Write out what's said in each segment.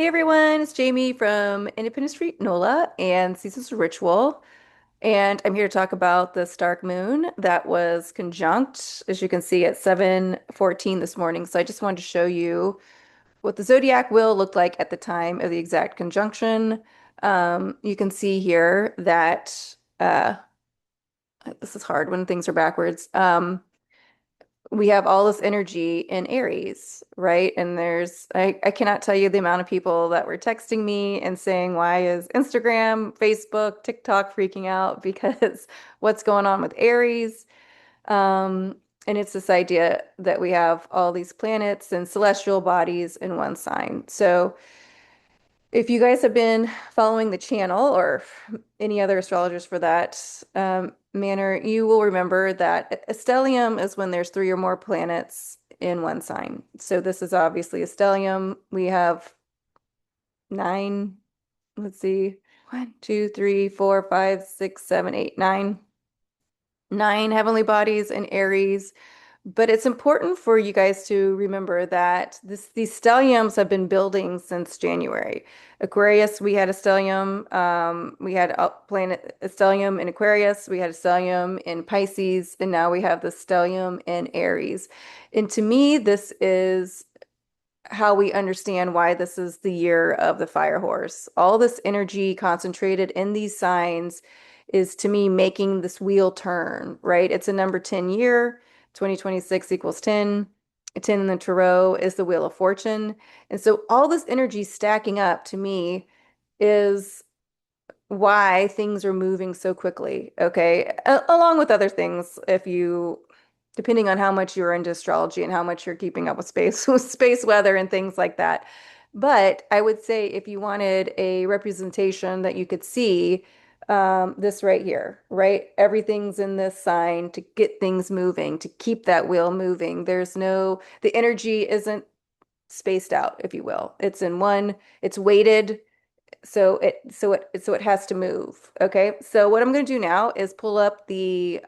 Hey everyone, it's Jamie from Independence Street, NOLA, and Seasons of Ritual. And I'm here to talk about the Stark Moon that was conjunct, as you can see, at 7:14 this morning. So I just wanted to show you what the zodiac will look like at the time of the exact conjunction. You can see here that this is hard when things are backwards. We have all this energy in Aries, right? And I cannot tell you the amount of people that were texting me and saying, why is Instagram, Facebook, TikTok freaking out? Because what's going on with Aries? Um, and it's this idea that we have all these planets and celestial bodies in one sign. So if you guys have been following the channel or any other astrologers for that manner, you will remember that a stellium is when there's three or more planets in one sign. So this is obviously a stellium. We have nine, let's see, one, two, three, four, five, six, seven, eight, nine heavenly bodies in Aries. But it's important for you guys to remember that these stelliums have been building since January. Aquarius, we had a stellium. We had a stellium in Aquarius. We had a stellium in Pisces, and now we have the stellium in Aries. And to me, this is how we understand why this is the year of the fire horse. All this energy concentrated in these signs is to me making this wheel turn, right? It's a number 10 year. 2026 equals 10. 10 in the tarot is the wheel of fortune. And so all this energy stacking up to me is why things are moving so quickly. Okay. Along with other things, depending on how much you're into astrology and how much you're keeping up with space, with space weather and things like that. But I would say if you wanted a representation that you could see, this right here, right? Everything's in this sign to get things moving, to keep that wheel moving. The energy isn't spaced out, if you will. It's in one, it's weighted so it has to move. Okay. So what I'm going to do now is pull up the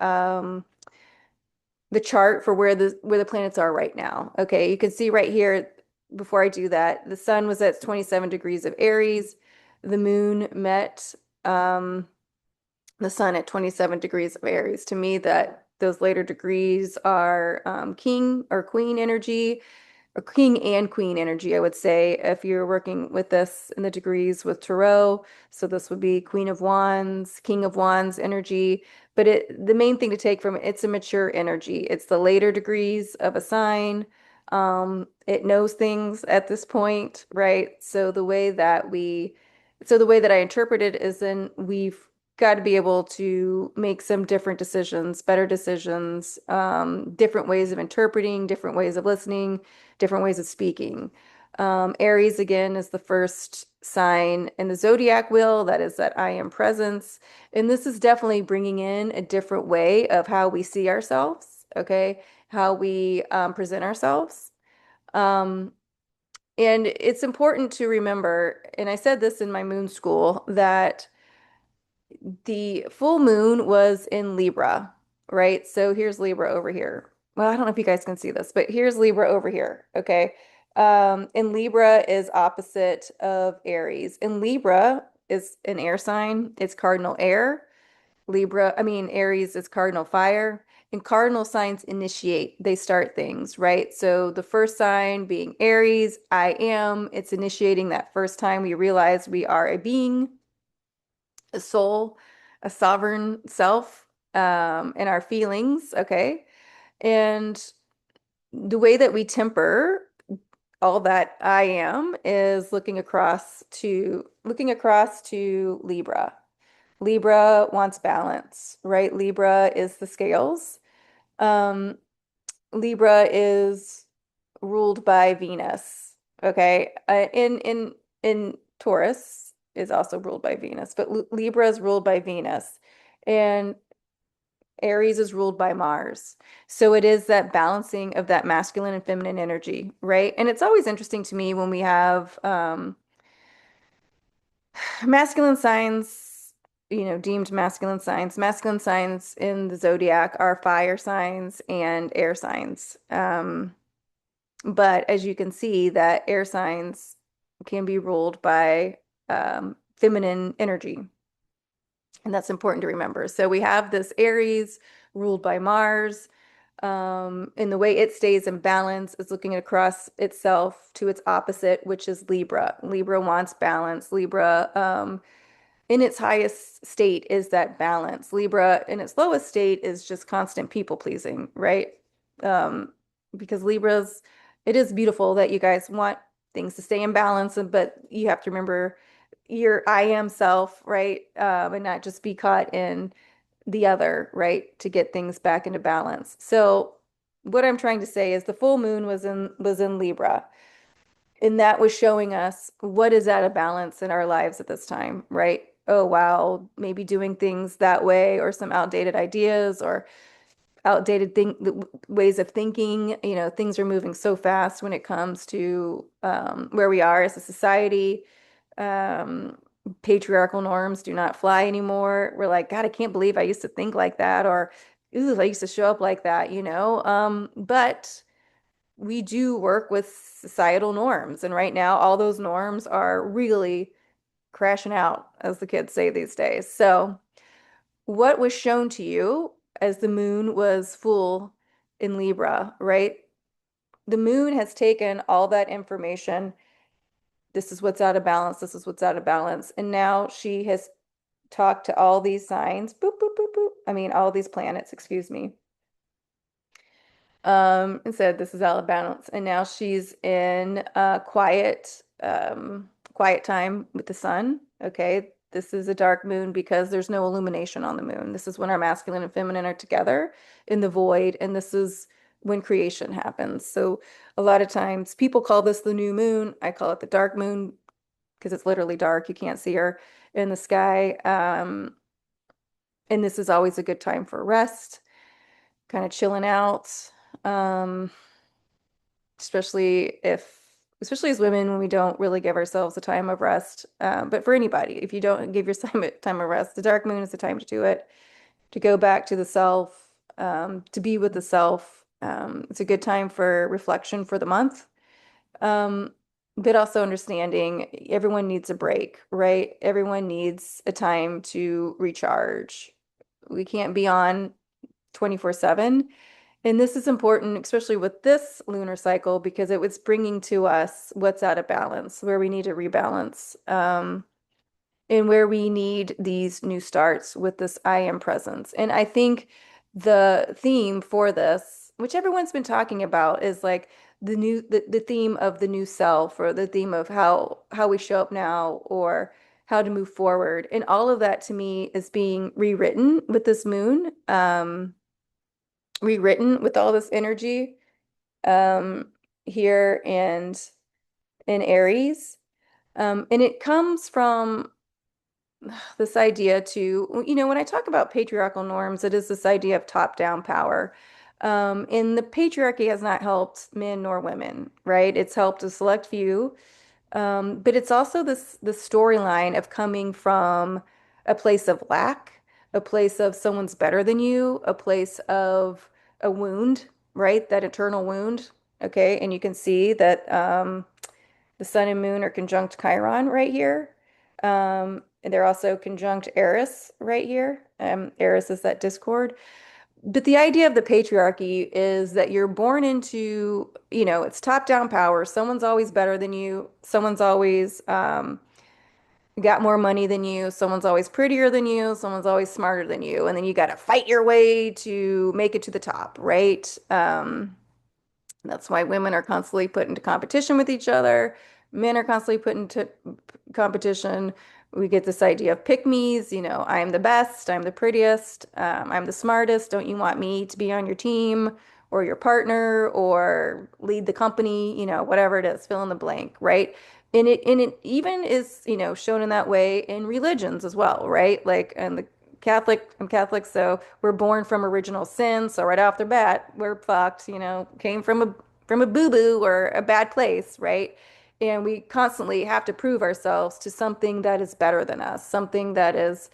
chart for where the planets are right now. Okay. You can see right here before I do that, the sun was at 27 degrees of Aries. The moon met the sun at 27 degrees of Aries. To me, that those later degrees are king or queen energy or king and queen energy, I would say, if you're working with this in the degrees with tarot. So this would be Queen of Wands, King of Wands energy. But the main thing to take from it, it's a mature energy. It's the later degrees of a sign. It knows things at this point, right? So the way that I interpret it is then we've got to be able to make some different decisions, better decisions, different ways of interpreting, different ways of listening, different ways of speaking. Aries, again, is the first sign in the zodiac wheel. That is that I am presence. And this is definitely bringing in a different way of how we see ourselves, okay? How we present ourselves. Um, and it's important to remember, and I said this in my moon school, that the full moon was in Libra, right? So here's Libra over here. Well, I don't know if you guys can see this, but here's Libra over here, okay? And Libra is opposite of Aries. And Libra is an air sign. It's cardinal air. Aries is cardinal fire. And cardinal signs initiate, they start things, right? So the first sign being Aries, I am, it's initiating that first time we realize we are a being, a soul, a sovereign self, and our feelings, okay? And the way that we temper all that I am is looking across to Libra. Libra wants balance, right? Libra is the scales. Um, Libra is ruled by Venus. Okay. In Taurus is also ruled by Venus, but Libra is ruled by Venus, and Aries is ruled by Mars. So it is that balancing of that masculine and feminine energy, right? And it's always interesting to me when we have masculine signs, deemed masculine signs. Masculine signs in the zodiac are fire signs and air signs. But as you can see, that air signs can be ruled by feminine energy. And that's important to remember. So we have this Aries ruled by Mars. And the way it stays in balance is looking across itself to its opposite, which is Libra. Libra wants balance. Libra, in its highest state, is that balance. Libra, in its lowest state, is just constant people pleasing, right? Um, because Libras, it is beautiful that you guys want things to stay in balance, but you have to remember your I am self, right? And not just be caught in the other, right? To get things back into balance. So what I'm trying to say is the full moon was in Libra, and that was showing us what is out of balance in our lives at this time, right? Oh, wow, maybe doing things that way, or some outdated ideas, or outdated ways of thinking. Things are moving so fast when it comes to where we are as a society. Um, Patriarchal norms do not fly anymore. We're like, God, I can't believe I used to think like that, or ooh, I used to show up like that. But we do work with societal norms, and right now, all those norms are really crashing out, as the kids say these days. So what was shown to you as the moon was full in Libra, right? The moon has taken all that information. This is what's out of balance. This is what's out of balance. And now she has talked to all these signs, boop, boop, boop, boop. I mean, all these planets, excuse me, and said this is out of balance. And now she's in quiet time with the sun. Okay. This is a dark moon because there's no illumination on the moon. This is when our masculine and feminine are together in the void, and this is when creation happens. So a lot of times people call this the new moon. I call it the dark moon because it's literally dark. You can't see her in the sky. And this is always a good time for rest, kind of chilling out. Um, especially as women, when we don't really give ourselves a time of rest. But for anybody, if you don't give yourself a time of rest, the dark moon is the time to do it, to go back to the self, to be with the self. It's a good time for reflection for the month. Um, but also understanding everyone needs a break, right? Everyone needs a time to recharge. We can't be on 24/7. And this is important, especially with this lunar cycle, because it was bringing to us what's out of balance, where we need to rebalance, and where we need these new starts with this I am presence. And I think the theme for this, which everyone's been talking about, is like the theme of the new self, or the theme of how we show up now, or how to move forward. And all of that to me is being rewritten with this moon. Rewritten with all this energy um, here and in Aries. And it comes from this idea when I talk about patriarchal norms, it is this idea of top-down power. And the patriarchy has not helped men nor women, right? It's helped a select few. But it's also this storyline of coming from a place of lack, a place of someone's better than you, a place of a wound, right? That eternal wound. Okay. And you can see that the sun and moon are conjunct Chiron right here. And they're also conjunct Eris right here. Eris is that discord. But the idea of the patriarchy is that you're born into, it's top-down power. Someone's always better than you. Someone's always got more money than you. Someone's always prettier than you. Someone's always smarter than you. And then you got to fight your way to make it to the top, right? That's why women are constantly put into competition with each other. Men are constantly put into competition. We get this idea of pick me's, I'm the best, I'm the prettiest, I'm the smartest. Don't you want me to be on your team, or your partner, or lead the company, whatever it is, fill in the blank, right? And it even is, shown in that way in religions as well, right? Like, and I'm Catholic, so we're born from original sin. So right off the bat, we're fucked, came from a boo-boo or a bad place, right? And we constantly have to prove ourselves to something that is better than us, something that is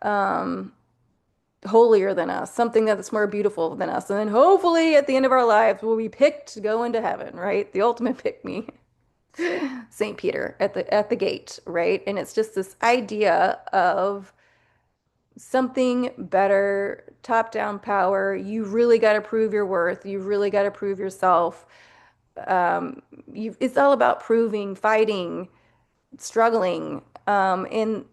um, holier than us, something that's more beautiful than us. And then hopefully at the end of our lives, we'll be picked to go into heaven, right? The ultimate pick me. St. Peter at the gate, right? And it's just this idea of something better, top-down power. You really got to prove your worth. You really got to prove yourself. Um, it's all about proving, fighting, struggling. And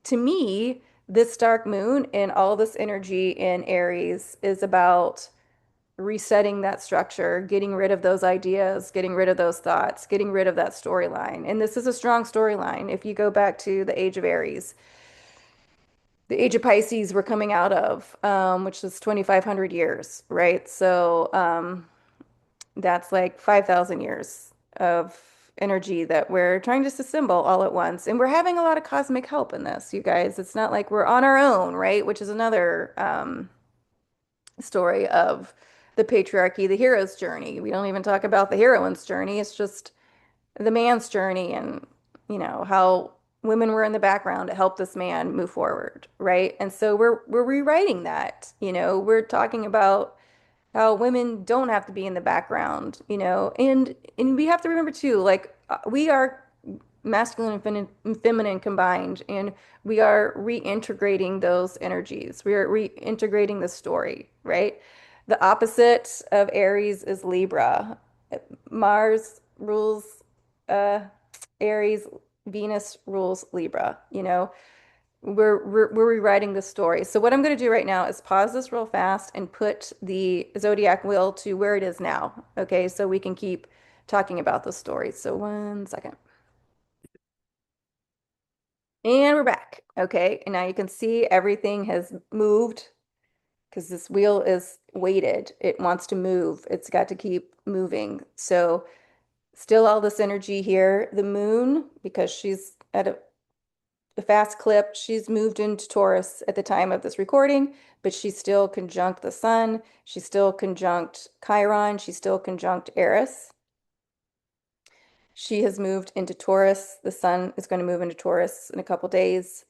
to me, this dark moon and all this energy in Aries is about resetting that structure, getting rid of those ideas, getting rid of those thoughts, getting rid of that storyline. And this is a strong storyline. If you go back to the age of Aries, the age of Pisces we're coming out of, which is 2,500 years, right? So that's like 5,000 years of energy that we're trying to disassemble all at once. And we're having a lot of cosmic help in this, you guys. It's not like we're on our own, right? Which is another story of the patriarchy, the hero's journey. We don't even talk about the heroine's journey. It's just the man's journey and, how women were in the background to help this man move forward, right? And so we're rewriting that. We're talking about how women don't have to be in the background, and we have to remember too, like we are masculine and feminine combined, and we are reintegrating those energies. We are reintegrating the story, right? The opposite of Aries is Libra. Mars rules uh, Aries, Venus rules Libra, we're rewriting the story. So what I'm going to do right now is pause this real fast and put the zodiac wheel to where it is now. Okay, so we can keep talking about the story. So 1 second. And we're back. Okay, and now you can see everything has moved because this wheel is weighted. It wants to move. It's got to keep moving. So still all this energy here. The moon, because she's at a fast clip. She's moved into Taurus at the time of this recording, but she's still conjunct the sun. She's still conjunct Chiron. She's still conjunct Eris. She has moved into Taurus. The sun is going to move into Taurus in a couple days.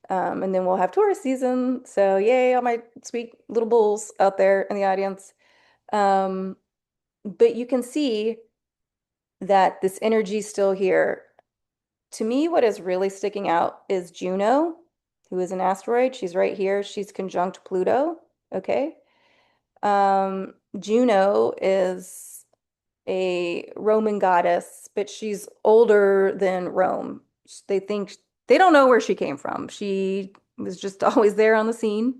And then we'll have Taurus season. So, yay, all my sweet little bulls out there in the audience. Um, but you can see that this energy is still here. To me, what is really sticking out is Juno, who is an asteroid. She's right here. She's conjunct Pluto. Okay. Juno is a Roman goddess, but she's older than Rome. They think they don't know where she came from. She was just always there on the scene.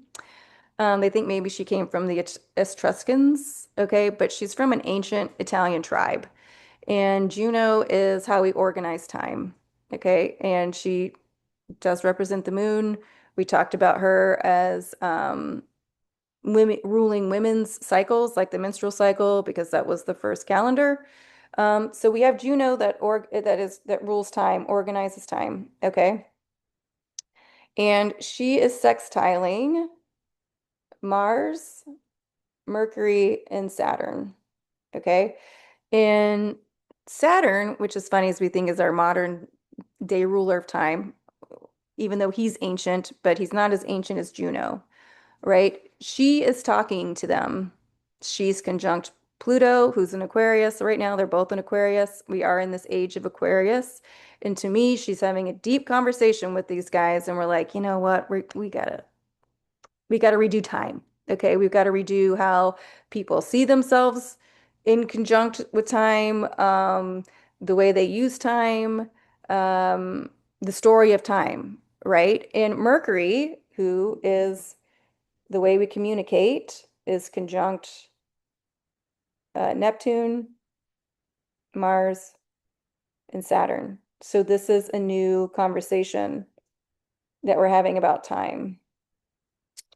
They think maybe she came from the Etruscans, okay, but she's from an ancient Italian tribe. And Juno is how we organize time. Okay. And she does represent the moon. We talked about her as women ruling women's cycles, like the menstrual cycle, because that was the first calendar. So we have Juno that rules time, organizes time. Okay. And she is sextiling Mars, Mercury, and Saturn. Okay. And Saturn, which is funny as we think is our modern day ruler of time, even though he's ancient, but he's not as ancient as Juno, right? She is talking to them. She's conjunct Pluto, who's in Aquarius. Right now, they're both in Aquarius. We are in this age of Aquarius. And to me, she's having a deep conversation with these guys, and we're like, you know what? We gotta redo time. Okay, we've got to redo how people see themselves in conjunct with time, the way they use time, um, the story of time, right? And Mercury, who is the way we communicate, is conjunct Neptune, Mars, and Saturn. So this is a new conversation that we're having about time.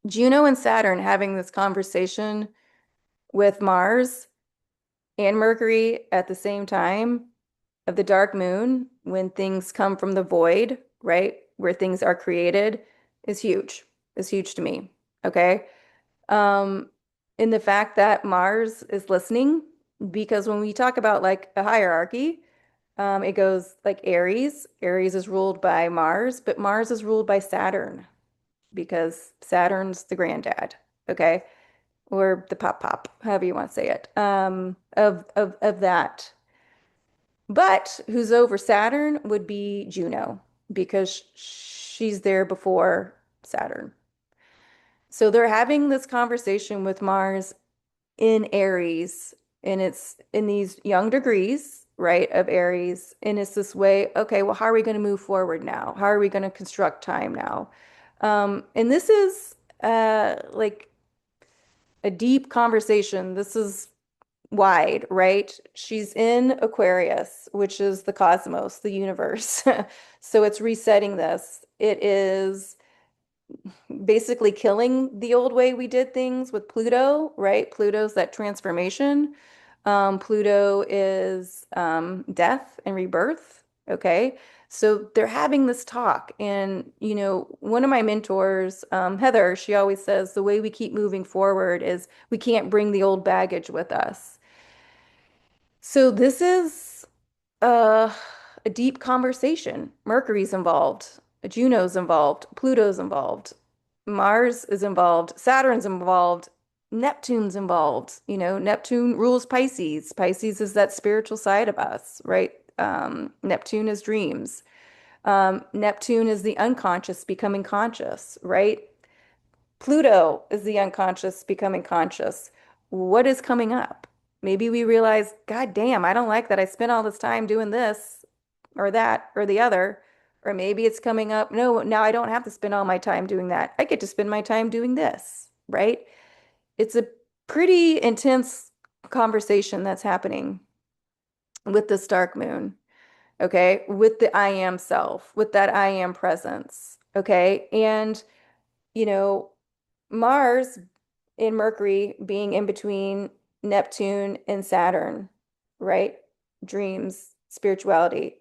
Juno and Saturn having this conversation with Mars and Mercury at the same time of the dark moon when things come from the void, right? Where things are created is huge. Is huge to me. Okay. Um, in the fact that Mars is listening, because when we talk about like a hierarchy, it goes like Aries. Aries is ruled by Mars, but Mars is ruled by Saturn because Saturn's the granddad. Okay. Or the pop pop, however you want to say it, of that. But who's over Saturn would be Juno because she's there before Saturn. So they're having this conversation with Mars in Aries, and it's in these young degrees, right, of Aries. And it's this way, okay, well, how are we going to move forward now? How are we going to construct time now? And this is like a deep conversation. This is wide, right? She's in Aquarius, which is the cosmos, the universe. So it's resetting this. It is basically killing the old way we did things with Pluto, right? Pluto's that transformation. Pluto is death and rebirth. Okay. So they're having this talk. And, one of my mentors, Heather, she always says the way we keep moving forward is we can't bring the old baggage with us. So this is uh, a deep conversation. Mercury's involved, Juno's involved, Pluto's involved, Mars is involved, Saturn's involved, Neptune's involved. Neptune rules Pisces. Pisces is that spiritual side of us, right? Neptune is dreams. Neptune is the unconscious becoming conscious, right? Pluto is the unconscious becoming conscious. What is coming up? Maybe we realize, God damn, I don't like that I spent all this time doing this or that or the other. Or maybe it's coming up, no, now I don't have to spend all my time doing that. I get to spend my time doing this, right? It's a pretty intense conversation that's happening with this dark moon, okay? With the I am self, with that I am presence, okay? And, you know, Mars in Mercury being in between Neptune and Saturn, right? Dreams, spirituality,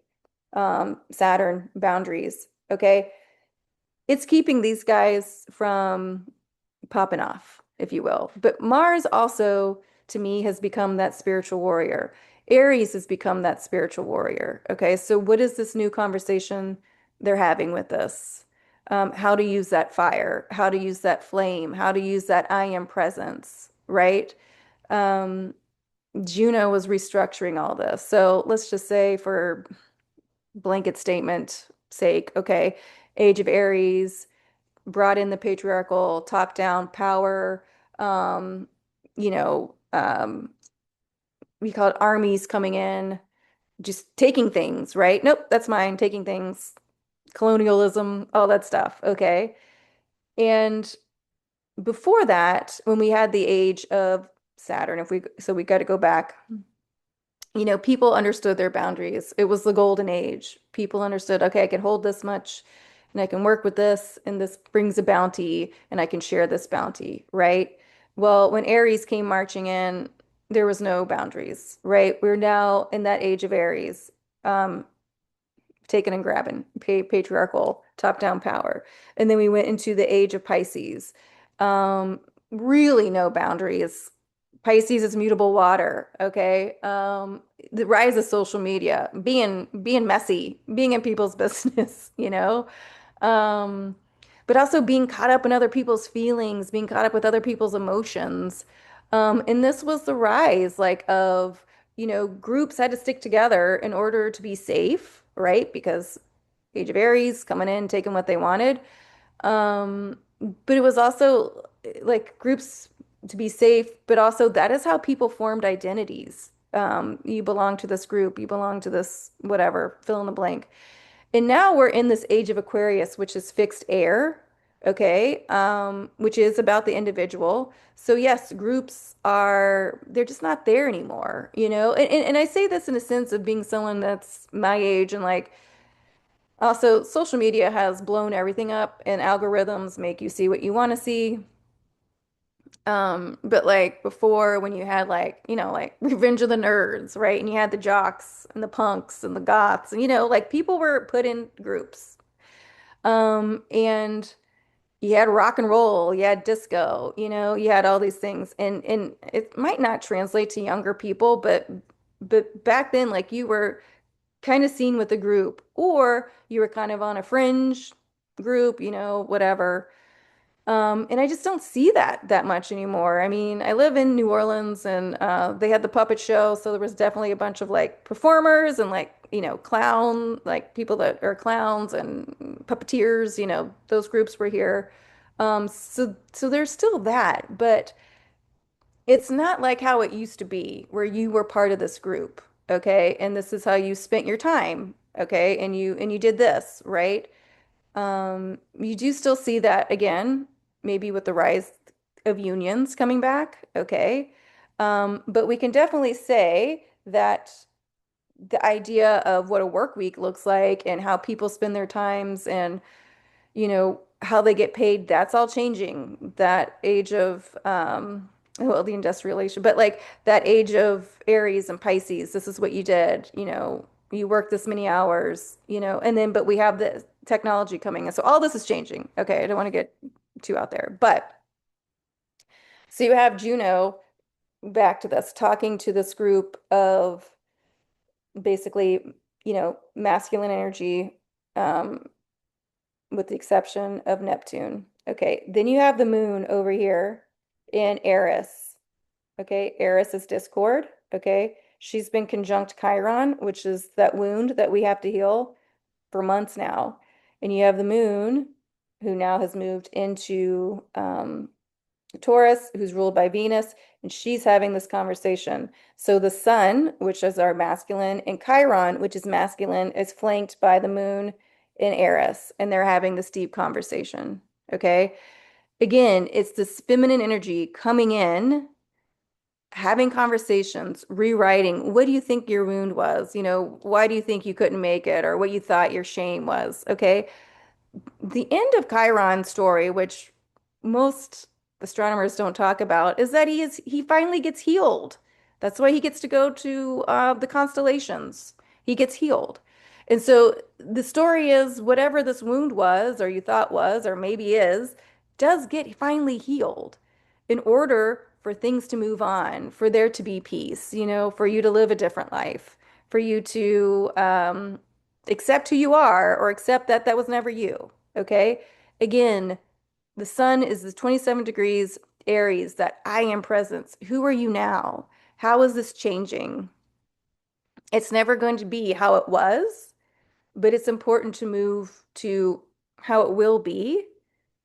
Saturn, boundaries. Okay. It's keeping these guys from popping off, if you will. But Mars also, to me, has become that spiritual warrior. Aries has become that spiritual warrior. Okay. So, what is this new conversation they're having with us? How to use that fire, how to use that flame, how to use that I am presence, right? Um, Juno was restructuring all this. So let's just say, for blanket statement sake, okay, Age of Aries brought in the patriarchal top-down power. Um, you know, um, we call it armies coming in, just taking things, right? Nope, that's mine, taking things, colonialism, all that stuff, okay? And before that, when we had the age of Saturn, we got to go back, people understood their boundaries. It was the golden age. People understood, okay, I can hold this much and I can work with this, and this brings a bounty, and I can share this bounty, right? Well, when Aries came marching in, there was no boundaries, right? We're now in that age of Aries. Um, taking and grabbing, patriarchal top-down power. And then we went into the age of Pisces. Um, really no boundaries. Pisces is mutable water, okay? The rise of social media, being messy, being in people's business, Um, but also being caught up in other people's feelings, being caught up with other people's emotions. And this was the rise, like, of, groups had to stick together in order to be safe, right? Because Age of Aries coming in, taking what they wanted. Um, but it was also like groups to be safe, but also that is how people formed identities. You belong to this group, you belong to this whatever, fill in the blank. And now we're in this age of Aquarius, which is fixed air, okay, which is about the individual. So yes, groups they're just not there anymore, and I say this in a sense of being someone that's my age, and like, also social media has blown everything up, and algorithms make you see what you want to see. But like before, when you had, like, like Revenge of the Nerds, right? And you had the jocks and the punks and the goths, and like people were put in groups. And you had rock and roll, you had disco, you had all these things. And it might not translate to younger people, but back then, like, you were kind of seen with a group, or you were kind of on a fringe group, whatever. And I just don't see that much anymore. I mean, I live in New Orleans and they had the puppet show, so there was definitely a bunch of like performers and like, clown, like people that are clowns and puppeteers, those groups were here. So there's still that, but it's not like how it used to be, where you were part of this group, okay? And this is how you spent your time, okay? And you did this, right? You do still see that again, maybe with the rise of unions coming back, okay? But we can definitely say that the idea of what a work week looks like and how people spend their times and how they get paid, that's all changing. That age of well, the industrial age, but like that age of Aries and Pisces, this is what you did, you work this many hours, and then but we have the technology coming in. So all this is changing. Okay, I don't want to get too out there. But so you have Juno, back to this, talking to this group of basically, masculine energy, um, with the exception of Neptune. Okay, then you have the moon over here in Eris. Okay, Eris is discord. Okay, she's been conjunct Chiron, which is that wound that we have to heal for months now. And you have the moon, who now has moved into Taurus, who's ruled by Venus, and she's having this conversation. So the sun, which is our masculine, and Chiron, which is masculine, is flanked by the moon in Eris, and they're having this deep conversation. Okay. Again, it's this feminine energy coming in, having conversations, rewriting. What do you think your wound was? Why do you think you couldn't make it, or what you thought your shame was? Okay. The end of Chiron's story, which most astronomers don't talk about, is that he finally gets healed. That's why he gets to go to the constellations. He gets healed. And so the story is whatever this wound was, or you thought was, or maybe is, does get finally healed in order for things to move on, for there to be peace, for you to live a different life, for you to accept who you are or accept that that was never you. Okay. Again, the sun is the 27 degrees Aries, that I am presence. Who are you now? How is this changing? It's never going to be how it was, but it's important to move to how it will be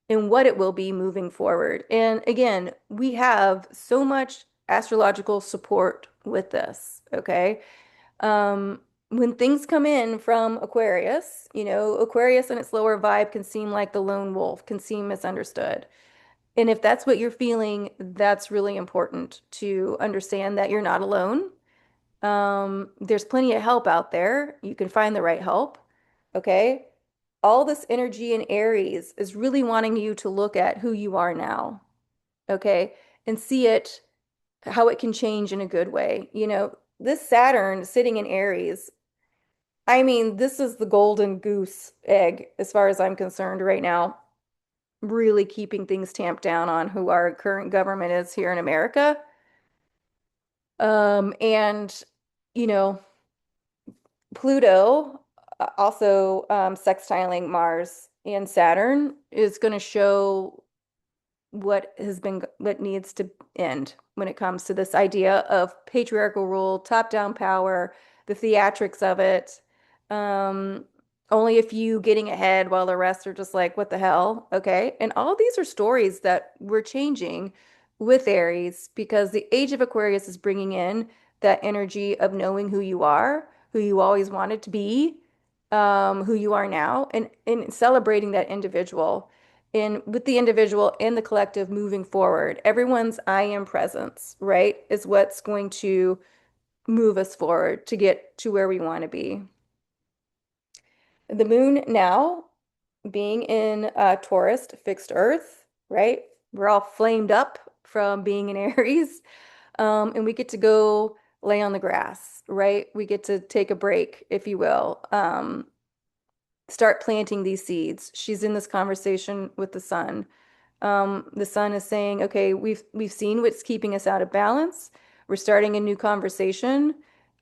and what it will be moving forward. And again, we have so much astrological support with this. Okay. When things come in from Aquarius, Aquarius and its lower vibe can seem like the lone wolf, can seem misunderstood. And if that's what you're feeling, that's really important to understand that you're not alone. There's plenty of help out there. You can find the right help. Okay. All this energy in Aries is really wanting you to look at who you are now. Okay. And see it, how it can change in a good way. This Saturn sitting in Aries, I mean, this is the golden goose egg as far as I'm concerned right now, really keeping things tamped down on who our current government is here in America. And, you know, Pluto, also sextiling Mars and Saturn, is going to show what needs to end when it comes to this idea of patriarchal rule, top-down power, the theatrics of it. Um, only a few getting ahead while the rest are just like, what the hell? Okay. And all these are stories that we're changing with Aries because the age of Aquarius is bringing in that energy of knowing who you are, who you always wanted to be, who you are now, and celebrating that individual in with the individual and the collective moving forward. Everyone's I am presence, right, is what's going to move us forward to get to where we want to be. The moon now being in Taurus, fixed Earth, right? We're all flamed up from being in Aries, and we get to go lay on the grass, right? We get to take a break, if you will. Start planting these seeds. She's in this conversation with the sun. The sun is saying, okay, we've seen what's keeping us out of balance. We're starting a new conversation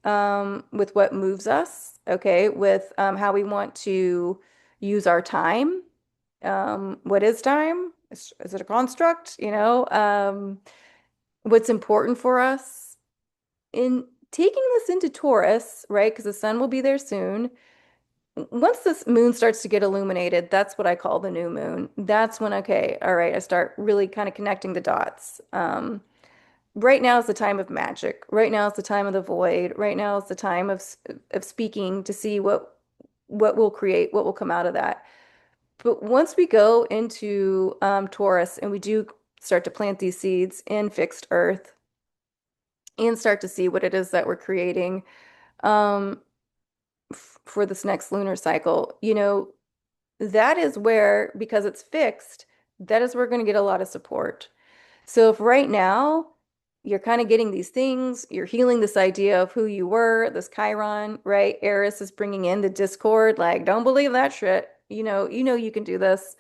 with what moves us, okay, with how we want to use our time. What is time? Is it a construct? What's important for us in taking this into Taurus, right? Because the sun will be there soon. Once this moon starts to get illuminated, that's what I call the new moon. That's when, okay, all right, I start really kind of connecting the dots. Right now is the time of magic. Right now is the time of the void. Right now is the time of speaking to see what will create, what will come out of that. But once we go into Taurus and we do start to plant these seeds in fixed earth and start to see what it is that we're creating um, for this next lunar cycle, that is where, because it's fixed, that is where we're going to get a lot of support. So if right now you're kind of getting these things, you're healing this idea of who you were, this Chiron, right? Eris is bringing in the discord, like, don't believe that shit. You can do this.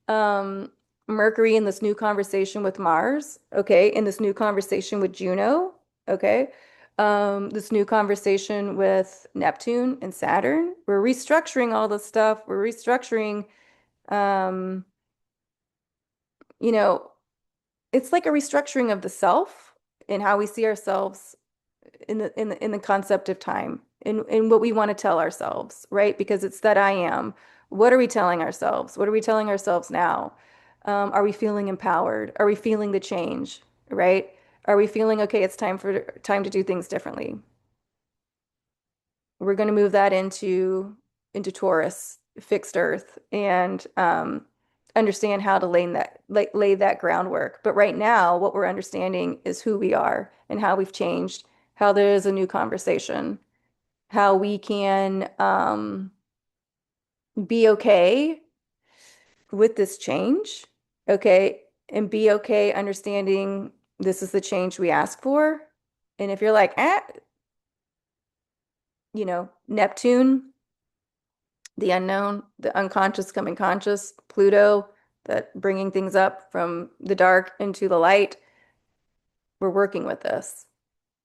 Um, Mercury in this new conversation with Mars, okay, in this new conversation with Juno, okay. This new conversation with Neptune and Saturn. We're restructuring all this stuff. We're restructuring, um, you know, it's like a restructuring of the self and how we see ourselves in the concept of time, in what we want to tell ourselves, right? Because it's that I am. What are we telling ourselves? What are we telling ourselves now? Are we feeling empowered? Are we feeling the change, right? Are we feeling okay, it's time to do things differently? We're going to move that into Taurus, fixed Earth, and understand how to lay that groundwork. But right now, what we're understanding is who we are and how we've changed, how there is a new conversation, how we can be okay with this change, okay, and be okay understanding this is the change we ask for. And if you're like, Neptune, the unknown, the unconscious coming conscious, Pluto, that bringing things up from the dark into the light, we're working with this.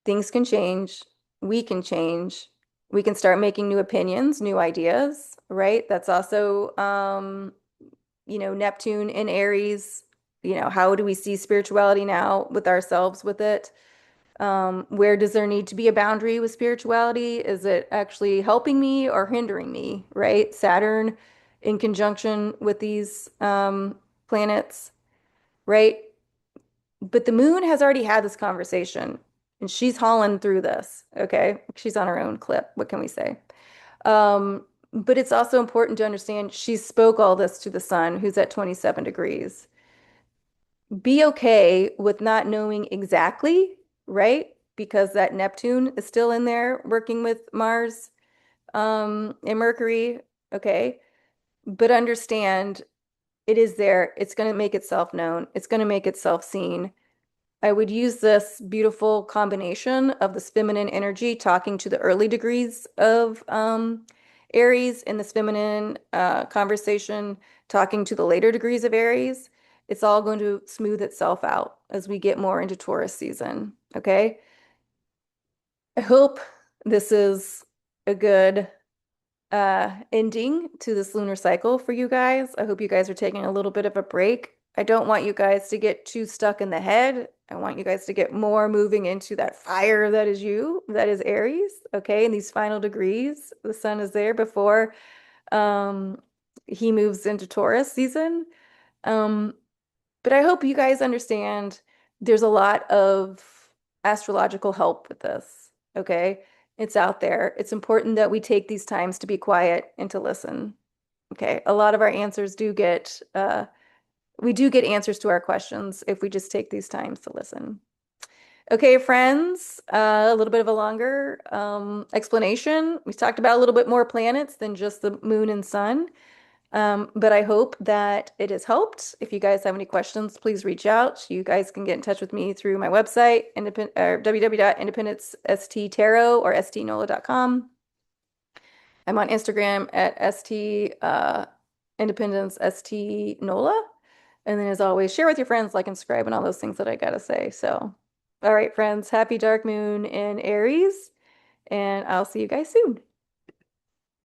Things can change. We can change. We can start making new opinions, new ideas, right? That's also, Neptune in Aries. How do we see spirituality now with ourselves with it? Where does there need to be a boundary with spirituality? Is it actually helping me or hindering me, right? Saturn in conjunction with these planets, right? But the moon has already had this conversation and she's hauling through this, okay? She's on her own clip. What can we say? But it's also important to understand she spoke all this to the sun, who's at 27 degrees. Be okay with not knowing exactly, right? Because that Neptune is still in there working with Mars, and Mercury, okay? But understand it is there. It's going to make itself known. It's going to make itself seen. I would use this beautiful combination of this feminine energy talking to the early degrees of Aries and this feminine conversation talking to the later degrees of Aries. It's all going to smooth itself out as we get more into Taurus season. Okay. I hope this is a good ending to this lunar cycle for you guys. I hope you guys are taking a little bit of a break. I don't want you guys to get too stuck in the head. I want you guys to get more moving into that fire that is you, that is Aries, okay? In these final degrees, the sun is there before um, he moves into Taurus season. Um, but I hope you guys understand there's a lot of astrological help with this, okay? It's out there. It's important that we take these times to be quiet and to listen. Okay. A lot of our answers we do get answers to our questions if we just take these times to listen. Okay, friends, a little bit of a longer explanation. We talked about a little bit more planets than just the moon and sun. But I hope that it has helped. If you guys have any questions, please reach out. You guys can get in touch with me through my website, www.independenceSTtarot or stnola.com. I'm on Instagram at Independence STNola. And then as always, share with your friends, like and subscribe and all those things that I gotta say. So, all right, friends, happy dark moon in Aries, and I'll see you guys soon.